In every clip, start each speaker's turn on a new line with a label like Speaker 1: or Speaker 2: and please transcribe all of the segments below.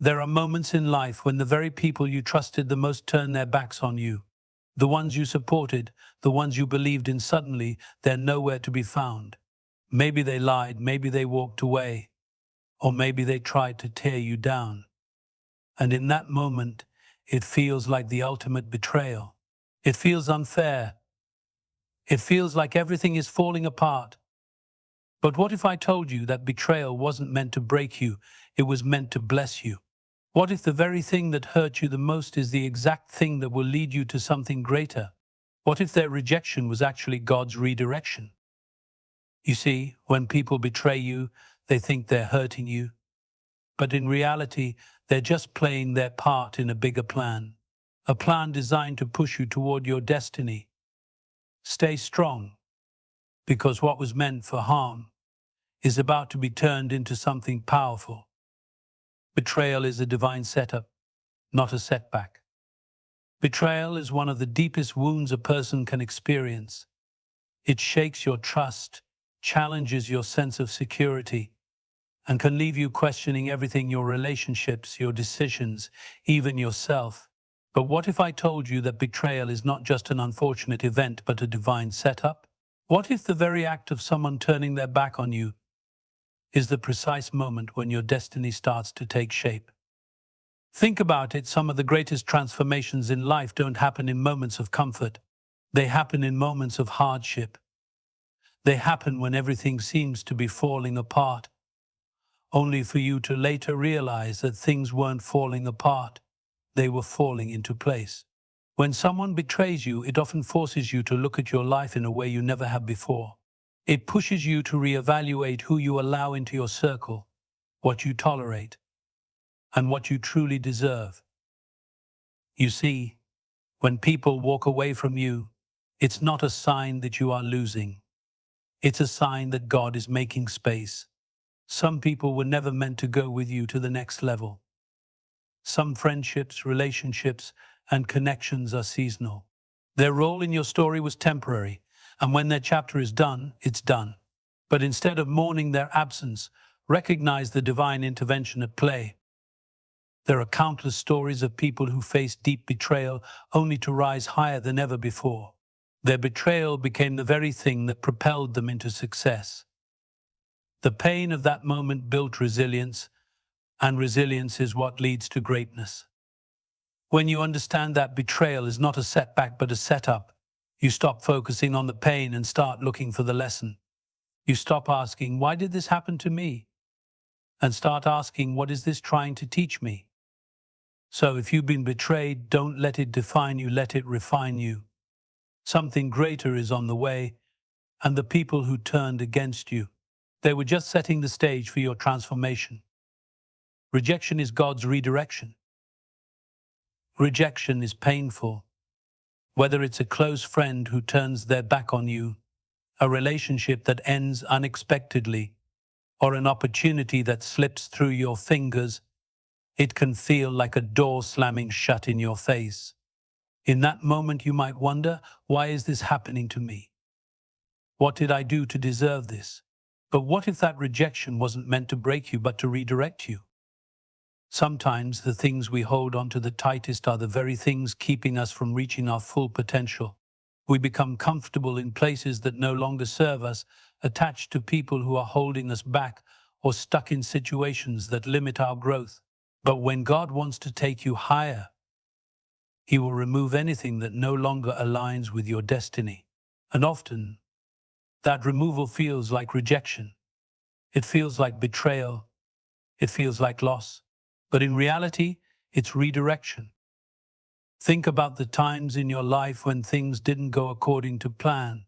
Speaker 1: There are moments in life when the very people you trusted the most turn their backs on you. The ones you supported, the ones you believed in, suddenly they're nowhere to be found. Maybe they lied, maybe they walked away, or maybe they tried to tear you down. And in that moment, it feels like the ultimate betrayal. It feels unfair. It feels like everything is falling apart. But what if I told you that betrayal wasn't meant to break you, it was meant to bless you? What if the very thing that hurt you the most is the exact thing that will lead you to something greater? What if their rejection was actually God's redirection? You see, when people betray you, they think they're hurting you. But in reality, they're just playing their part in a bigger plan. A plan designed to push you toward your destiny. Stay strong, because what was meant for harm is about to be turned into something powerful. Betrayal is a divine setup, not a setback. Betrayal is one of the deepest wounds a person can experience. It shakes your trust, challenges your sense of security, and can leave you questioning everything: your relationships, your decisions, even yourself. But what if I told you that betrayal is not just an unfortunate event, but a divine setup? What if the very act of someone turning their back on you is the precise moment when your destiny starts to take shape? Think about it. Some of the greatest transformations in life don't happen in moments of comfort. They happen in moments of hardship. They happen when everything seems to be falling apart, only for you to later realize that things weren't falling apart. They were falling into place. When someone betrays you, it often forces you to look at your life in a way you never have before. It pushes you to reevaluate who you allow into your circle, what you tolerate, and what you truly deserve. You see, when people walk away from you, it's not a sign that you are losing. It's a sign that God is making space. Some people were never meant to go with you to the next level. Some friendships, relationships, and connections are seasonal. Their role in your story was temporary, and when their chapter is done, it's done. But instead of mourning their absence, recognize the divine intervention at play. There are countless stories of people who faced deep betrayal only to rise higher than ever before. Their betrayal became the very thing that propelled them into success. The pain of that moment built resilience, and resilience is what leads to greatness. When you understand that betrayal is not a setback but a setup, you stop focusing on the pain and start looking for the lesson. You stop asking, "Why did this happen to me?" and start asking, "What is this trying to teach me?" So if you've been betrayed, don't let it define you, let it refine you. Something greater is on the way, and the people who turned against you, they were just setting the stage for your transformation. Rejection is God's redirection. Rejection is painful. Whether it's a close friend who turns their back on you, a relationship that ends unexpectedly, or an opportunity that slips through your fingers, it can feel like a door slamming shut in your face. In that moment, you might wonder, why is this happening to me? What did I do to deserve this? But what if that rejection wasn't meant to break you, but to redirect you? Sometimes the things we hold on to the tightest are the very things keeping us from reaching our full potential. We become comfortable in places that no longer serve us, attached to people who are holding us back, or stuck in situations that limit our growth. But when God wants to take you higher, He will remove anything that no longer aligns with your destiny. And often, that removal feels like rejection. It feels like betrayal. It feels like loss. But in reality, it's redirection. Think about the times in your life when things didn't go according to plan.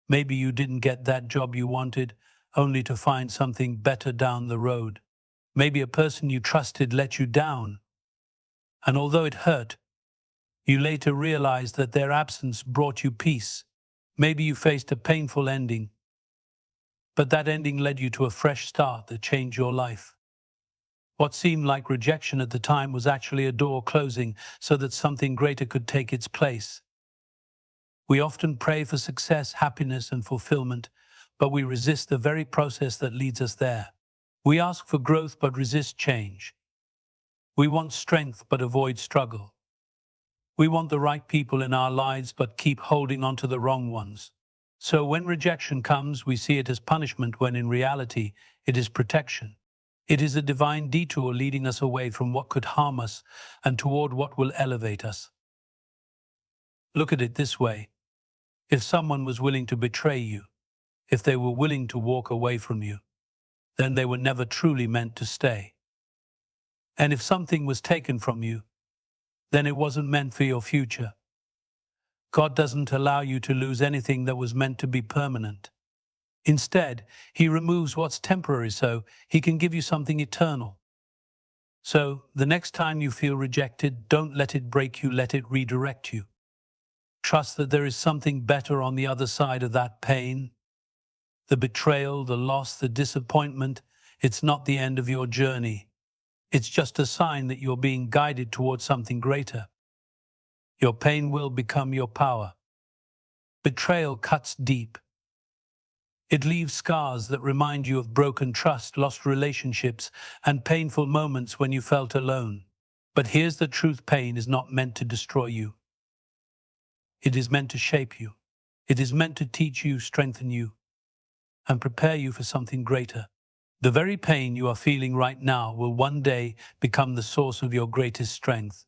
Speaker 1: Maybe you didn't get that job you wanted, only to find something better down the road. Maybe a person you trusted let you down, and although it hurt, you later realized that their absence brought you peace. Maybe you faced a painful ending, but that ending led you to a fresh start that changed your life. What seemed like rejection at the time was actually a door closing so that something greater could take its place. We often pray for success, happiness, and fulfillment, but we resist the very process that leads us there. We ask for growth but resist change. We want strength but avoid struggle. We want the right people in our lives but keep holding on to the wrong ones. So when rejection comes, we see it as punishment when in reality it is protection. It is a divine detour leading us away from what could harm us and toward what will elevate us. Look at it this way. If someone was willing to betray you, if they were willing to walk away from you, then they were never truly meant to stay. And if something was taken from you, then it wasn't meant for your future. God doesn't allow you to lose anything that was meant to be permanent. Instead, He removes what's temporary so He can give you something eternal. So, the next time you feel rejected, don't let it break you, let it redirect you. Trust that there is something better on the other side of that pain. The betrayal, the loss, the disappointment, it's not the end of your journey. It's just a sign that you're being guided towards something greater. Your pain will become your power. Betrayal cuts deep. It leaves scars that remind you of broken trust, lost relationships, and painful moments when you felt alone. But here's the truth: pain is not meant to destroy you. It is meant to shape you. It is meant to teach you, strengthen you, and prepare you for something greater. The very pain you are feeling right now will one day become the source of your greatest strength.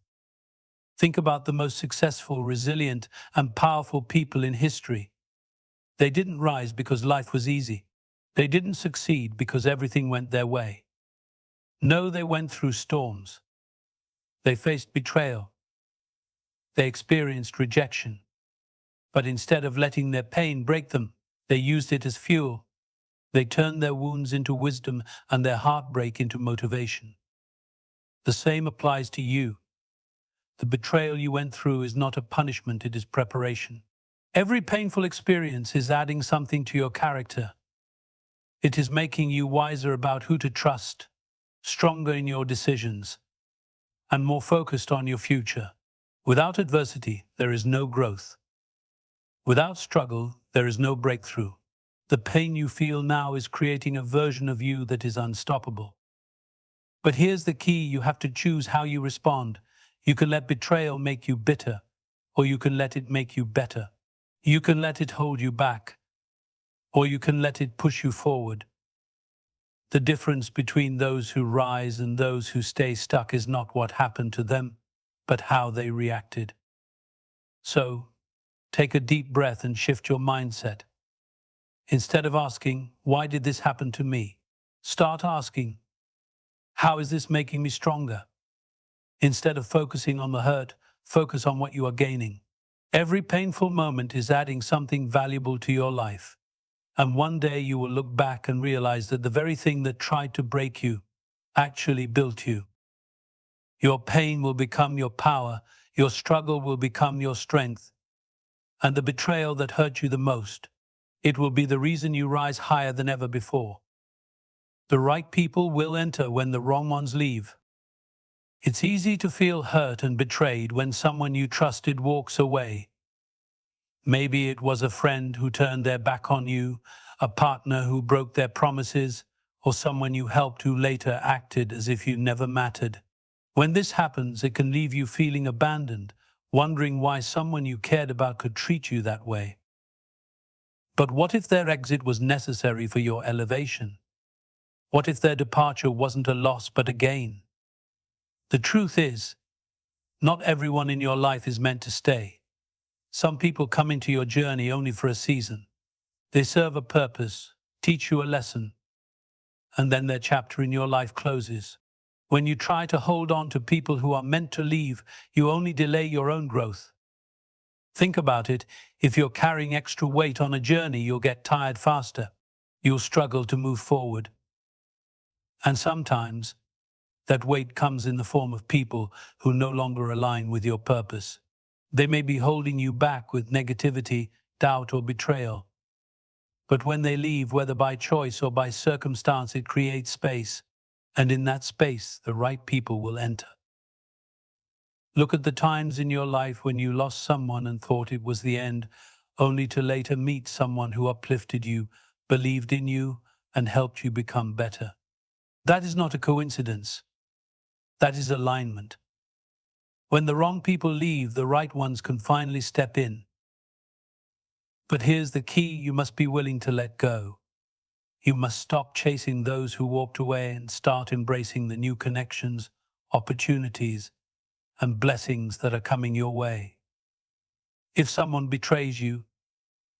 Speaker 1: Think about the most successful, resilient, and powerful people in history. They didn't rise because life was easy. They didn't succeed because everything went their way. No, they went through storms. They faced betrayal. They experienced rejection. But instead of letting their pain break them, they used it as fuel. They turned their wounds into wisdom and their heartbreak into motivation. The same applies to you. The betrayal you went through is not a punishment, it is preparation. Every painful experience is adding something to your character. It is making you wiser about who to trust, stronger in your decisions, and more focused on your future. Without adversity, there is no growth. Without struggle, there is no breakthrough. The pain you feel now is creating a version of you that is unstoppable. But here's the key: you have to choose how you respond. You can let betrayal make you bitter, or you can let it make you better. You can let it hold you back, or you can let it push you forward. The difference between those who rise and those who stay stuck is not what happened to them, but how they reacted. So, take a deep breath and shift your mindset. Instead of asking, "Why did this happen to me?" start asking, "How is this making me stronger?" Instead of focusing on the hurt, focus on what you are gaining. Every painful moment is adding something valuable to your life. And one day you will look back and realize that the very thing that tried to break you actually built you. Your pain will become your power, your struggle will become your strength, and the betrayal that hurt you the most, it will be the reason you rise higher than ever before. The right people will enter when the wrong ones leave. It's easy to feel hurt and betrayed when someone you trusted walks away. Maybe it was a friend who turned their back on you, a partner who broke their promises, or someone you helped who later acted as if you never mattered. When this happens, it can leave you feeling abandoned, wondering why someone you cared about could treat you that way. But what if their exit was necessary for your elevation? What if their departure wasn't a loss but a gain? The truth is, not everyone in your life is meant to stay. Some people come into your journey only for a season. They serve a purpose, teach you a lesson, and then their chapter in your life closes. When you try to hold on to people who are meant to leave, you only delay your own growth. Think about it. If you're carrying extra weight on a journey, you'll get tired faster. You'll struggle to move forward. And sometimes, that weight comes in the form of people who no longer align with your purpose. They may be holding you back with negativity, doubt, or betrayal. But when they leave, whether by choice or by circumstance, it creates space. And in that space, the right people will enter. Look at the times in your life when you lost someone and thought it was the end, only to later meet someone who uplifted you, believed in you, and helped you become better. That is not a coincidence. That is alignment. When the wrong people leave, the right ones can finally step in. But here's the key: you must be willing to let go. You must stop chasing those who walked away and start embracing the new connections, opportunities, and blessings that are coming your way. If someone betrays you,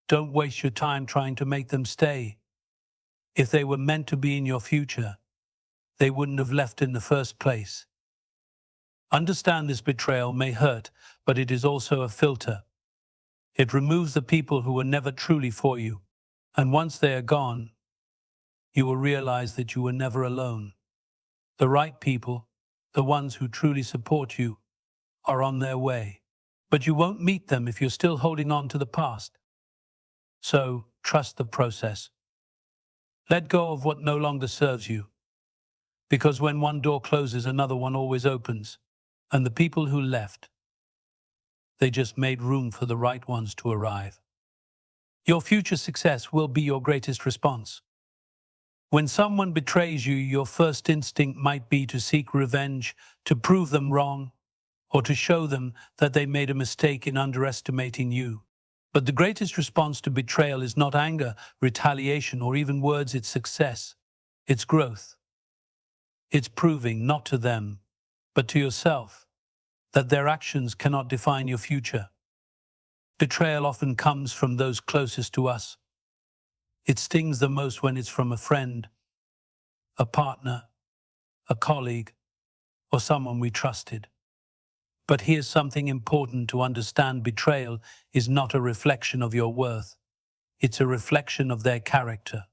Speaker 1: don't waste your time trying to make them stay. If they were meant to be in your future, they wouldn't have left in the first place. Understand this: betrayal may hurt, but it is also a filter. It removes the people who were never truly for you. And once they are gone, you will realize that you were never alone. The right people, the ones who truly support you, are on their way. But you won't meet them if you're still holding on to the past. So, trust the process. Let go of what no longer serves you. Because when one door closes, another one always opens. And the people who left, they just made room for the right ones to arrive. Your future success will be your greatest response. When someone betrays you, your first instinct might be to seek revenge, to prove them wrong, or to show them that they made a mistake in underestimating you. But the greatest response to betrayal is not anger, retaliation, or even words. It's success. It's growth. It's proving, not to them, but to yourself, that their actions cannot define your future. Betrayal often comes from those closest to us. It stings the most when it's from a friend, a partner, a colleague, or someone we trusted. But here's something important to understand: betrayal is not a reflection of your worth. It's a reflection of their character.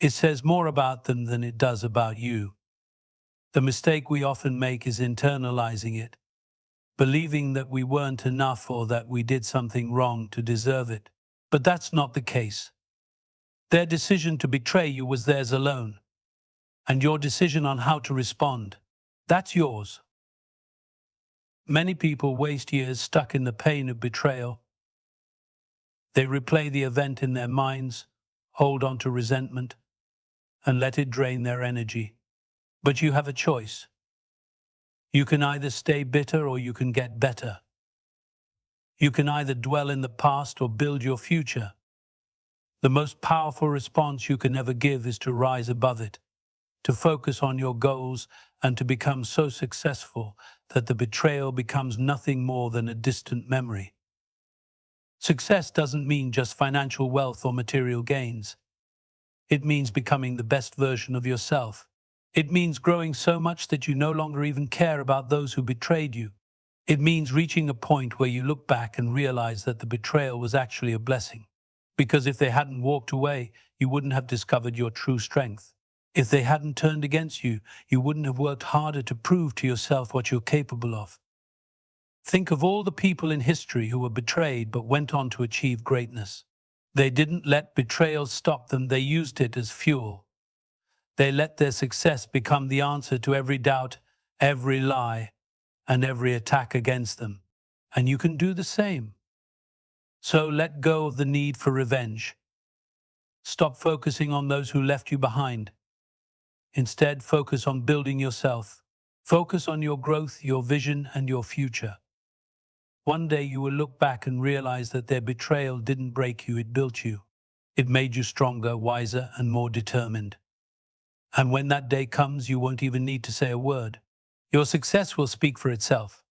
Speaker 1: It says more about them than it does about you. The mistake we often make is internalizing it, believing that we weren't enough or that we did something wrong to deserve it. But that's not the case. Their decision to betray you was theirs alone. And your decision on how to respond, that's yours. Many people waste years stuck in the pain of betrayal. They replay the event in their minds, hold on to resentment, and let it drain their energy. But you have a choice. You can either stay bitter or you can get better. You can either dwell in the past or build your future. The most powerful response you can ever give is to rise above it, to focus on your goals, and to become so successful that the betrayal becomes nothing more than a distant memory. Success doesn't mean just financial wealth or material gains. It means becoming the best version of yourself. It means growing so much that you no longer even care about those who betrayed you. It means reaching a point where you look back and realize that the betrayal was actually a blessing. Because if they hadn't walked away, you wouldn't have discovered your true strength. If they hadn't turned against you, you wouldn't have worked harder to prove to yourself what you're capable of. Think of all the people in history who were betrayed but went on to achieve greatness. They didn't let betrayal stop them, they used it as fuel. They let their success become the answer to every doubt, every lie, and every attack against them. And you can do the same. So let go of the need for revenge. Stop focusing on those who left you behind. Instead, focus on building yourself. Focus on your growth, your vision, and your future. One day you will look back and realize that their betrayal didn't break you, it built you. It made you stronger, wiser, and more determined. And when that day comes, you won't even need to say a word. Your success will speak for itself.